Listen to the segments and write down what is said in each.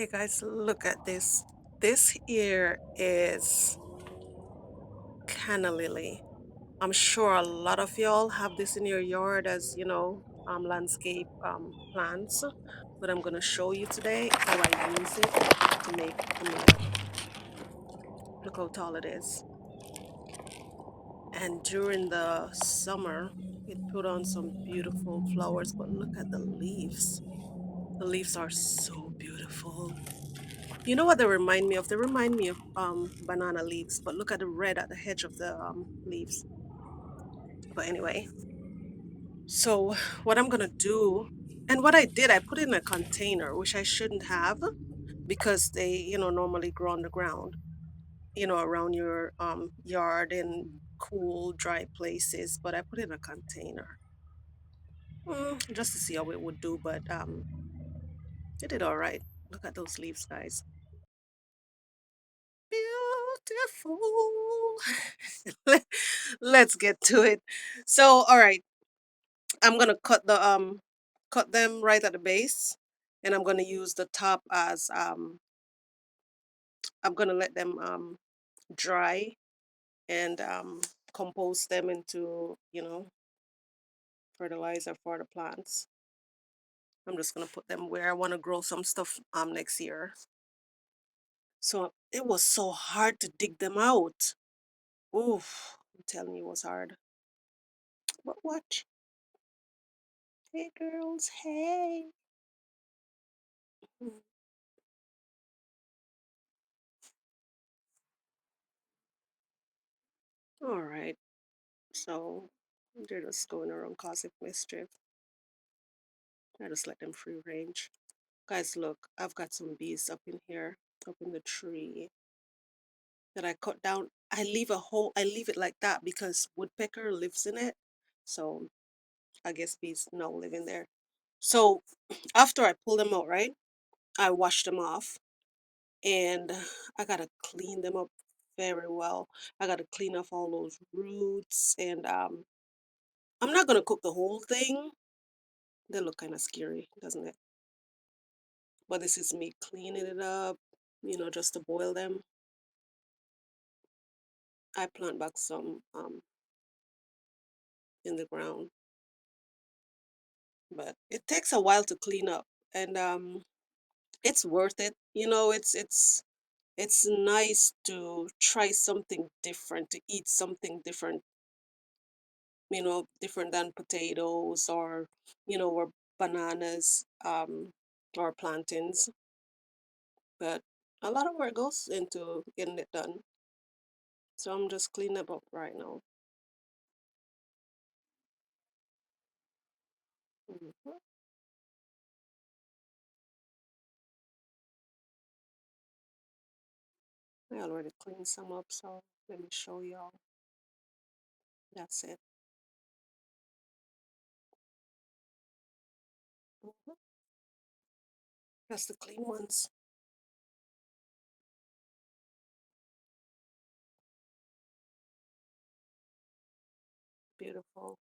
Hey guys, look at this. This here is canna lily. I'm sure a lot of y'all have this in your yard as, landscape plants. But I'm gonna show you today how I use it to make a meal. Look how tall it is. And during the summer, it put on some beautiful flowers, but look at the leaves. The leaves are so beautiful. You know what they remind me of? They remind me of banana leaves, but look at the red at the edge of the leaves. But anyway, so what I'm gonna do, and what I did, I put it in a container, which I shouldn't have because they, normally grow on the ground, around your yard in cool, dry places. But I put it in a container just to see how it would do. But it did all right. Look at those leaves, guys. Beautiful. Let- Let's get to it. So, all right, I'm gonna cut them right at the base, and I'm gonna use the top as I'm gonna let them dry and compose them into fertilizer for the plants. I'm just gonna put them where I want to grow some stuff next year. So it was so hard to dig them out. Oof, I'm telling you, it was hard. But watch. Hey girls, hey. Mm. All right, so they're just going around causing mischief. I just let them free range. Guys, look, I've got some bees up in here, up in the tree that I cut down. I leave it like that because woodpecker lives in it. So I guess bees now live in there. So after I pull them out, right, I wash them off and I gotta clean them up very well. I gotta clean off all those roots and I'm not gonna cook the whole thing. They look kind of scary, doesn't it? But this is me cleaning it up, just to boil them. I plant back some in the ground, but it takes a while to clean up, and it's worth it. It's nice to try something different, to eat something different, different than potatoes or bananas, or plantains. But a lot of work goes into getting it done. So I'm just cleaning it up right now. Mhm. I already cleaned some up, so let me show y'all. That's it. Mhm. That's the clean ones. Beautiful.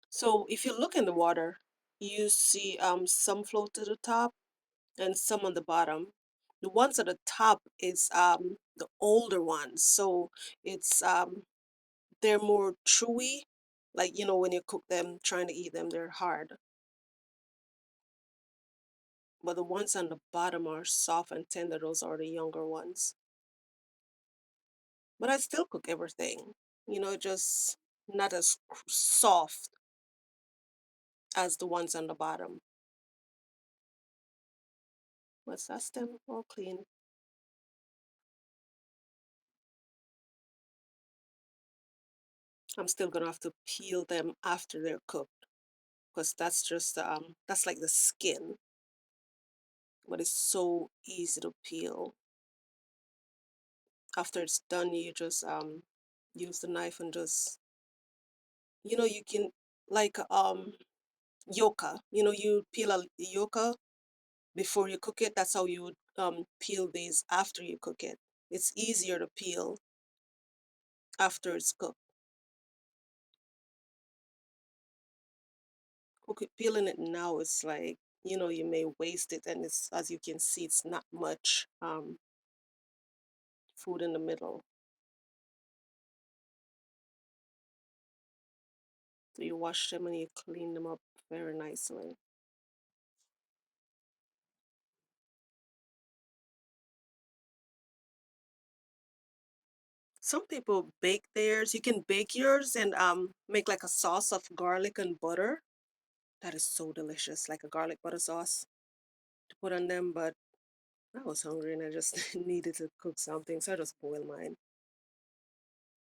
So if you look in the water, you see some float to the top and some on the bottom. The ones at the top is the older ones. So it's they're more chewy. Like, when you cook them, trying to eat them, they're hard. But the ones on the bottom are soft and tender. Those are the younger ones. But I still cook everything, just not as soft as the ones on the bottom. But that's them all clean. I'm still gonna have to peel them after they're cooked because that's like the skin, but it's so easy to peel. After it's done, you just use the knife and just you can like yucca. You peel a yucca before you cook it. That's how you would peel these after you cook it. It's easier to peel after it's cooked. Peeling it now is like you may waste it, and it's, as you can see, it's not much food in the middle. So you wash them and you clean them up very nicely. Some people bake theirs. You can bake yours and make like a sauce of garlic and butter. That is so delicious, like a garlic butter sauce to put on them. But I was hungry and I just needed to cook something, so I just boiled mine.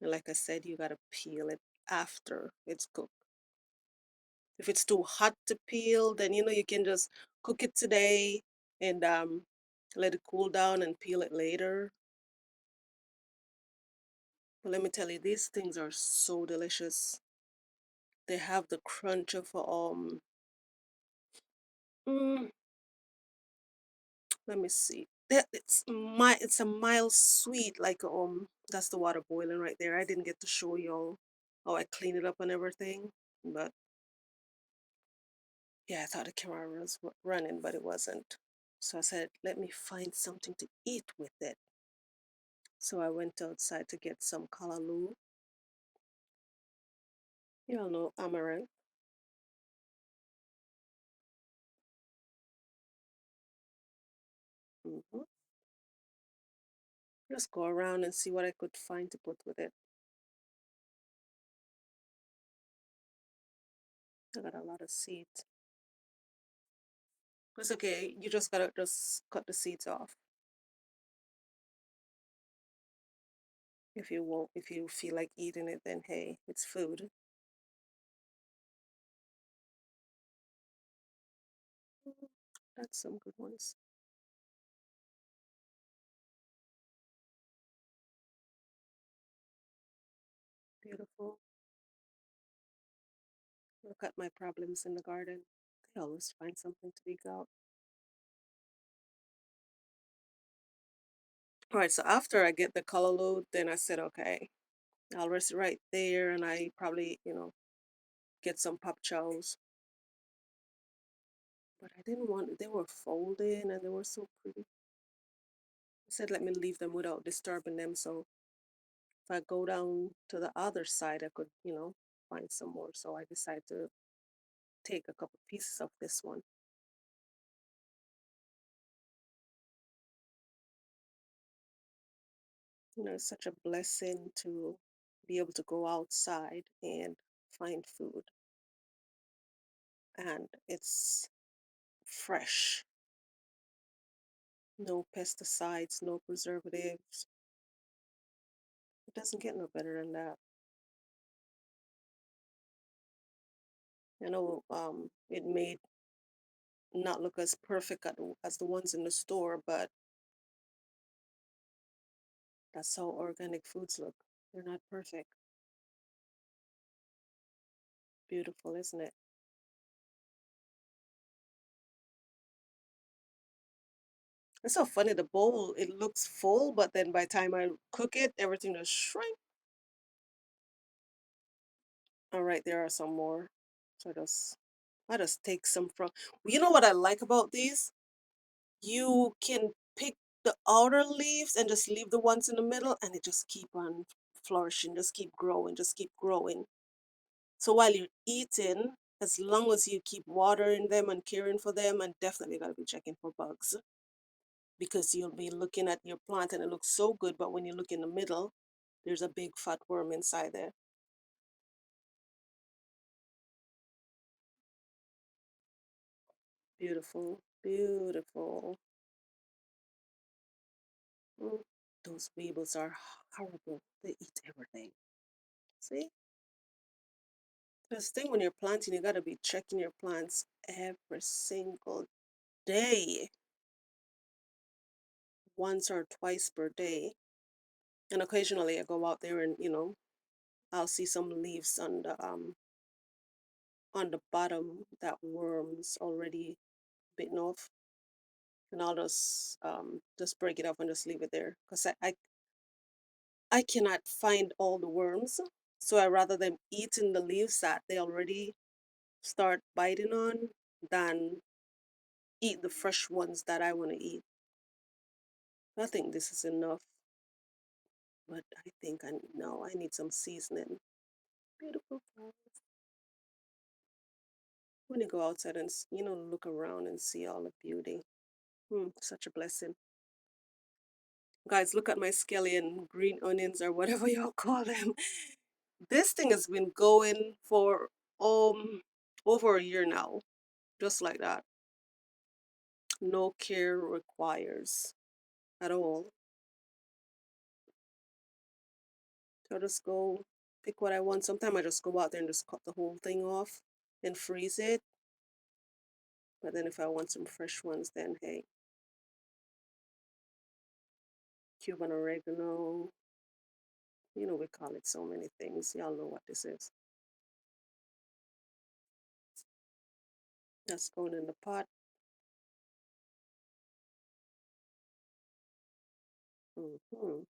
And like I said, you gotta peel it after it's cooked. If it's too hot to peel, then you can just cook it today and let it cool down and peel it later. But let me tell you, these things are so delicious. They have the crunch of mm, let me see. That it's a mild sweet, like that's the water boiling right there. I didn't get to show y'all how I clean it up and everything. But yeah, I thought the camera was running, but it wasn't. So I said, let me find something to eat with it. So I went outside to get some callaloo. You all know amaranth. hmm Just go around and see what I could find to put with it. I got a lot of seeds. It's okay. You just gotta just cut the seeds off if you won't. If you feel like eating it, then hey, it's food. Mm, That's some good ones. Beautiful. Look at my problems in the garden. They always find something to dig out. All right, so after I get the color load, then I said, okay, I'll rest it right there, and I probably, get some pop chows. But I didn't want. They were folding, and they were so pretty. I said, let me leave them without disturbing them. So if I go down to the other side, I could, find some more. So I decided to take a couple pieces of this one. It's such a blessing to be able to go outside and find food, and it's fresh. No pesticides, no preservatives. It doesn't get no better than that. I know it may not look as perfect as the ones in the store, but that's how organic foods look. They're not perfect. Beautiful, isn't it? It's so funny. The bowl, it looks full, but then by the time I cook it, everything just shrink. All right, there are some more. So I just take some from. You know what I like about these? You can pick the outer leaves and just leave the ones in the middle, and it just keep on flourishing, just keep growing, just keep growing. So while you're eating, as long as you keep watering them and caring for them, and definitely gotta be checking for bugs because you'll be looking at your plant and it looks so good, but when you look in the middle, there's a big fat worm inside there. Beautiful, beautiful. Mm, those weevils are horrible. They eat everything. See? This thing when you're planting, you gotta be checking your plants every single day, once or twice per day. And occasionally I go out there and, I'll see some leaves on the bottom that worms already bitten off. And I'll just break it off and just leave it there. Because I cannot find all the worms. So I rather them eating the leaves that they already start biting on than eat the fresh ones that I want to eat. I think this is enough, but I think I no, I need some seasoning. Beautiful flowers. When you go outside and look around and see all the beauty. Such a blessing. Guys, look at my scallion green onions or whatever y'all call them. This thing has been going for um over a year now, just like that. No care requires at all. So I just go pick what I want. Sometimes I just go out there and just cut the whole thing off and freeze it. But then if I want some fresh ones, then hey, Cuban oregano, we call it so many things. Y'all know what this is. That's going in the pot. hmm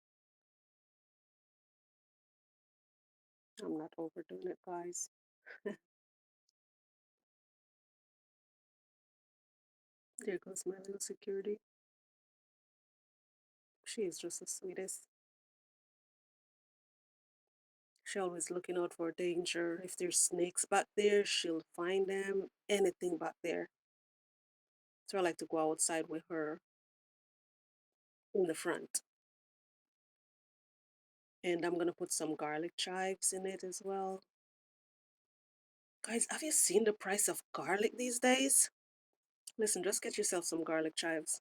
I'm not overdoing it, guys. There goes my little security. She is just the sweetest. She always looking out for danger. If there's snakes back there, she'll find them. Anything back there. So I like to go outside with her in the front. And I'm gonna put some garlic chives in it as well. Guys, have you seen the price of garlic these days? Listen, just get yourself some garlic chives.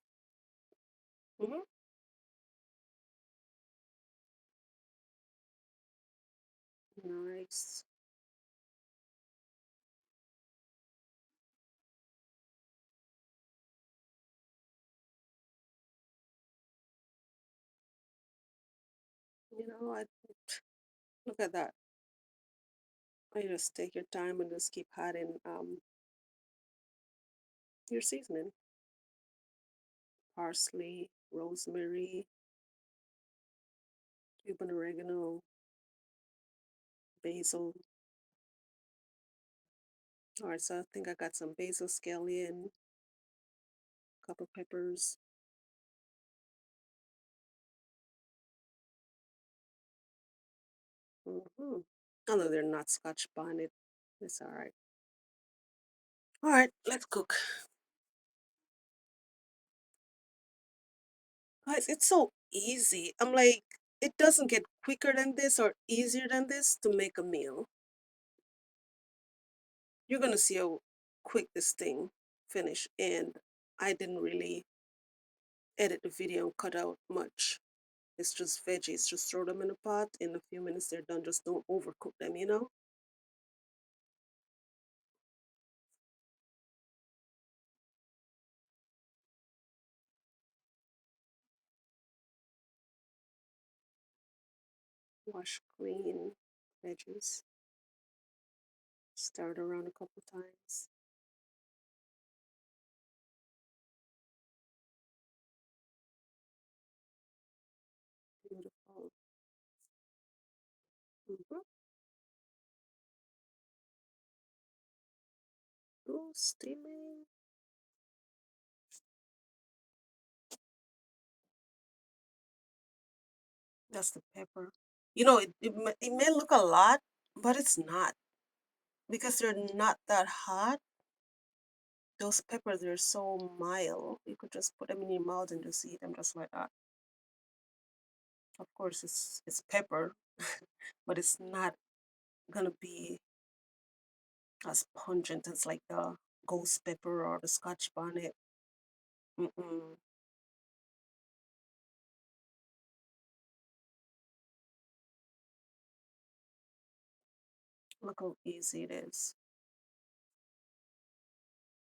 hmm Nice. I look at that. You just take your time and just keep adding your seasoning. Parsley, rosemary, Cuban oregano, basil. All right, so I think I got some basil scallion, couple peppers. Mm-hmm. Although they're not Scotch bonnet, it's all right. All right, let's cook. Guys, it's so easy. I'm like, it doesn't get quicker than this or easier than this to make a meal. You're gonna see how quick this thing finish. And I didn't really edit the video and cut out much. It's just veggies. Just throw them in a pot. In a few minutes, they're done. Just don't overcook them. Wash clean veggies. Stir it around a couple times. Beautiful. Mm-hmm. Ooh, steaming. That's the pepper. It may look a lot, but it's not because they're not that hot. Those peppers are so mild. You could just put them in your mouth and just eat them just like that. Of course, it's pepper, but it's not gonna be as pungent as like the ghost pepper or the Scotch bonnet. Mm-mm. Look how easy it is.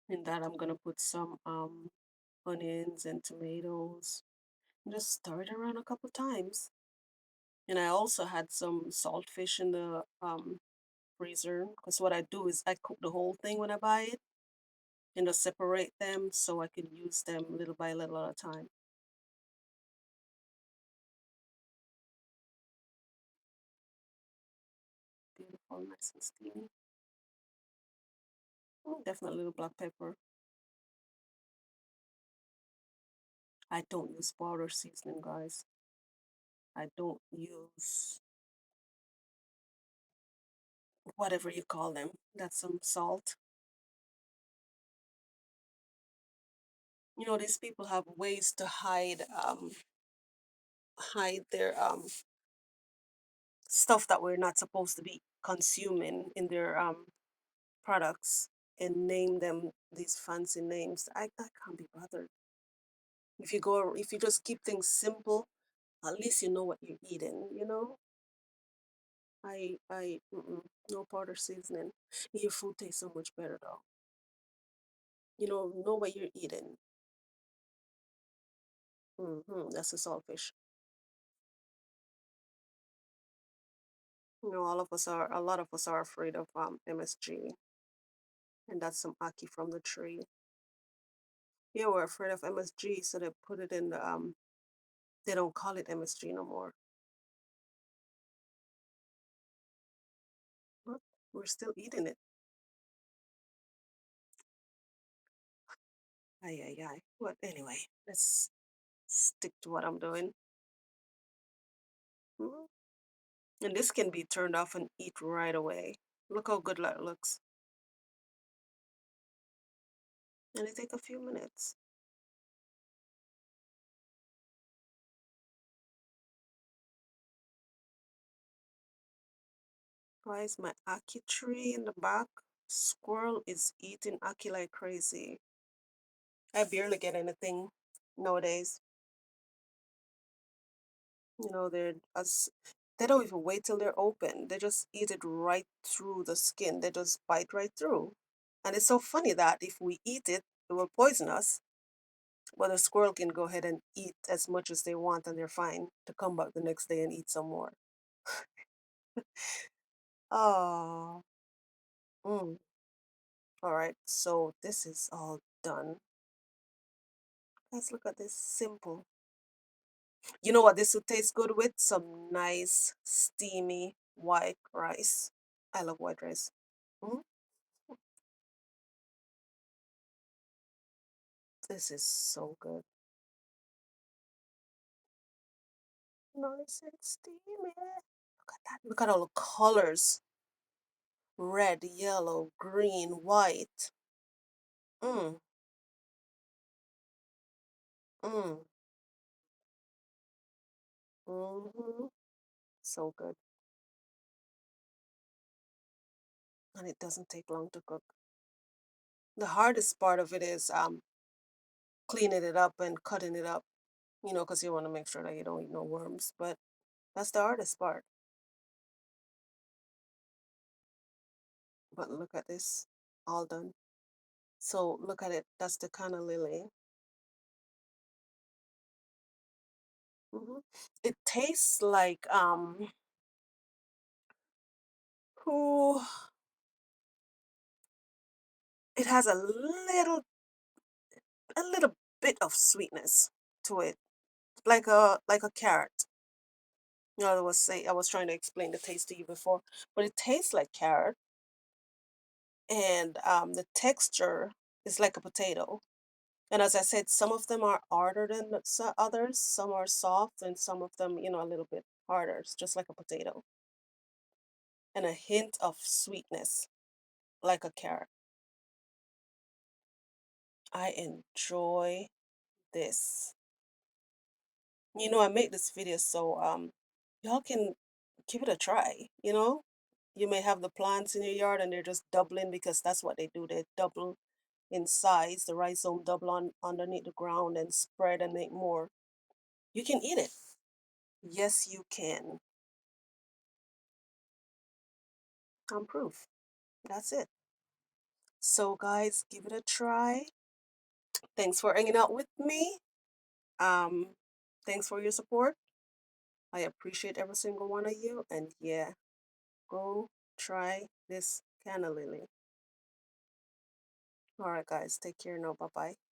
In that, I'm gonna put some onions and tomatoes. And just stir it around a couple times. And I also had some saltfish in the freezer because what I do is I cook the whole thing when I buy it and just separate them so I can use them little by little at a time. Beautiful, nice and steamy. Definitely a little black pepper. I don't use powder seasoning, guys. I don't use whatever you call them. That's some salt. You know, these people have ways to hide their stuff that we're not supposed to be consuming in their products and name them these fancy names. I can't be bothered. If you just keep things simple, at least you know what you're eating, you know? No powder seasoning. Your food tastes so much better though. Know what you're eating. That's a saltfish. A lot of us are afraid of MSG, and that's some ackee from the tree. Yeah, we're afraid of MSG, so they put it in the they don't call it MSG no more. But we're still eating it. Ay, ay, ay. But anyway, let's stick to what I'm doing. Mhm. And this can be turned off and eat right away. Look how good that looks. And it take a few minutes. Guys, my ackee tree in the back, squirrel is eating ackee like crazy. I barely get anything nowadays. They don't even wait till they're open. They just eat it right through the skin. They just bite right through. And it's so funny that if we eat it, it will poison us. But the squirrel can go ahead and eat as much as they want and they're fine to come back the next day and eat some more. Oh, mm. All right. So this is all done. Let's look at this simple. You know what this would taste good with? Some nice, steamy white rice. I love white rice. Mm. This is so good. Nice and steamy. Look at that. Look at all the colors. Red, yellow, green, white. Mm, mm, mm-hmm. So good. And it doesn't take long to cook. The hardest part of it is cleaning it up and cutting it up, because you want to make sure that you don't eat no worms. But that's the hardest part. But look at this. All done. So look at it. That's the Canna lily. Hmm. It tastes like who it has a little bit of sweetness to it, like a carrot. I was trying to explain the taste to you before, but it tastes like carrot, and the texture is like a potato. And as I said, some of them are harder than others. Some are soft, and some of them, a little bit harder. It's just like a potato, and a hint of sweetness, like a carrot. I enjoy this. I make this video so y'all can give it a try. You may have the plants in your yard and they're just doubling because that's what they do. They double in size. The rhizome double on underneath the ground and spread and make more. You can eat it. Yes, you can. I'm proof. That's it. So guys, give it a try. Thanks for hanging out with me. Um, Thanks for your support. I appreciate every single one of you. And yeah, go try this canna lily. All right, guys, take care now. Bye bye.